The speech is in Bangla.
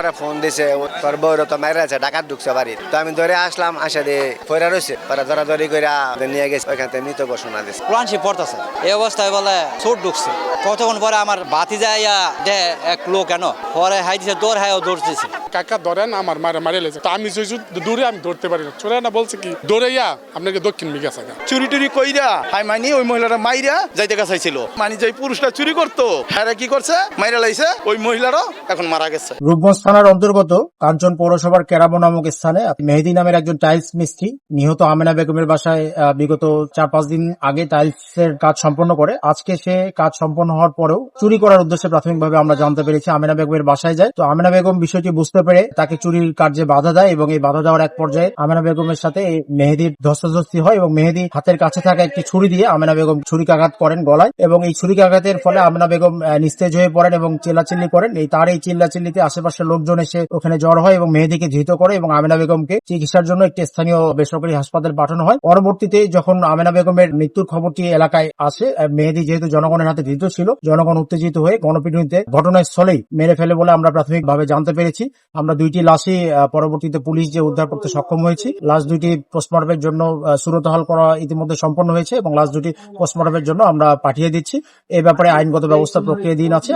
আমার ফোন দিছে তোর বউর তো মাইরা আছে ডাকাত ঢুকছে বাড়ি, তো আমি ধরে আসলাম, আসা দিয়ে ফেরা রয়েছে, পরে ধরাধরি করে নিয়ে গেছে, ওইখান থেকে মৃত ঘোষণা দিচ্ছে। প্লানসি পড়তেছে এই অবস্থায় বলে চোট ঢুকছে। কতক্ষণ পরে আমার বাতি যাইয়া দে এক লোক কেন পরে হাই দিছে, দৌড় হাইও দৌড়তেছে। কাকা ধরেন আমার মারে লেগেছে, তা আমি দূরে আমি ধরতে পারি না, চলে না বলছে কি দৌড়াইয়া আপনাকে দক্ষিণ বিঘা থাকা চুরি টুরি কইরা হাই মানি ওই মহিলারা মাইরা যাইতে চাইছিল, মানে যে পুরুষটা চুরি করতো হ্যাঁ কি করছে মাইরা লাইছে, ওই মহিলারও এখন মারা গেছে। রূপগঞ্জ থানার অন্তর্গত কাঞ্চন পৌরসভার কেরাবো নামক স্থানে মেহেদী নামের একজন টাইলস মিস্ত্রি নিহত আমেনা বেগমের বাসায় বিগত 4-5 দিন আগে টাইলসের কাজ সম্পন্ন করে। আজকে সে কাজ সম্পন্ন হওয়ার পরেও চুরি করার উদ্দেশ্যে প্রাথমিকভাবে আমরা জানতে পেরেছি আমেনা বেগমের বাসায় যায়। তো আমেনা বেগম বিষয়টি বুঝতে পেরে তাকে চুরির কার্যে বাধা দেয় এবং এই বাধা দেওয়ার এক পর্যায়ে আমেনা বেগমের সাথে মেহেদীর ধস্তাধস্তি হয় এবং মেহেদী হাতের কাছে থাকা একটি ছুরি দিয়ে আমেনা বেগম ছুরিকাঘাত করেন গলায়, এবং এই ছুরিকাঘাতের ফলে আমেনা বেগম নিস্তেজ হয়ে পড়েন এবং চিল্লাচিল্লি করেন। তার এই চিল্লাচিল্লিতে আশেপাশের লোকজন এসে ওখানে জড়ো হয় এবং মেহেদীকে ধৃত করে এবং আমেনা বেগমকে চিকিৎসার জন্য একটি স্থানীয় বেসরকারি হাসপাতাল পাঠানো হয়। পরবর্তীতে যখন আমেনা বেগমের মৃত্যুর খবরটি এলাকায় আসে, মেহেদী যেহেতু জনগণের হাতে ধৃত ছিল, জনগণ উত্তেজিত হয়ে গণপিটুনিতে ঘটনাস্থলেই মেরে ফেলে বলে আমরা প্রাথমিকভাবে জানতে পেরেছি। আমরা দুইটি লাশই পরবর্তীতে পুলিশ যে উদ্ধার করতে সক্ষম হয়েছি। লাশ দুইটি পোস্টমর্টমের জন্য সুরতহাল করা ইতিমধ্যে সম্পন্ন হয়েছে এবং লাশ দুটি পোস্টমর্টমের জন্য আমরা পাঠিয়ে দিচ্ছি। এই ব্যাপারে আইনগত ব্যবস্থা প্রক্রিয়াধীন আছে।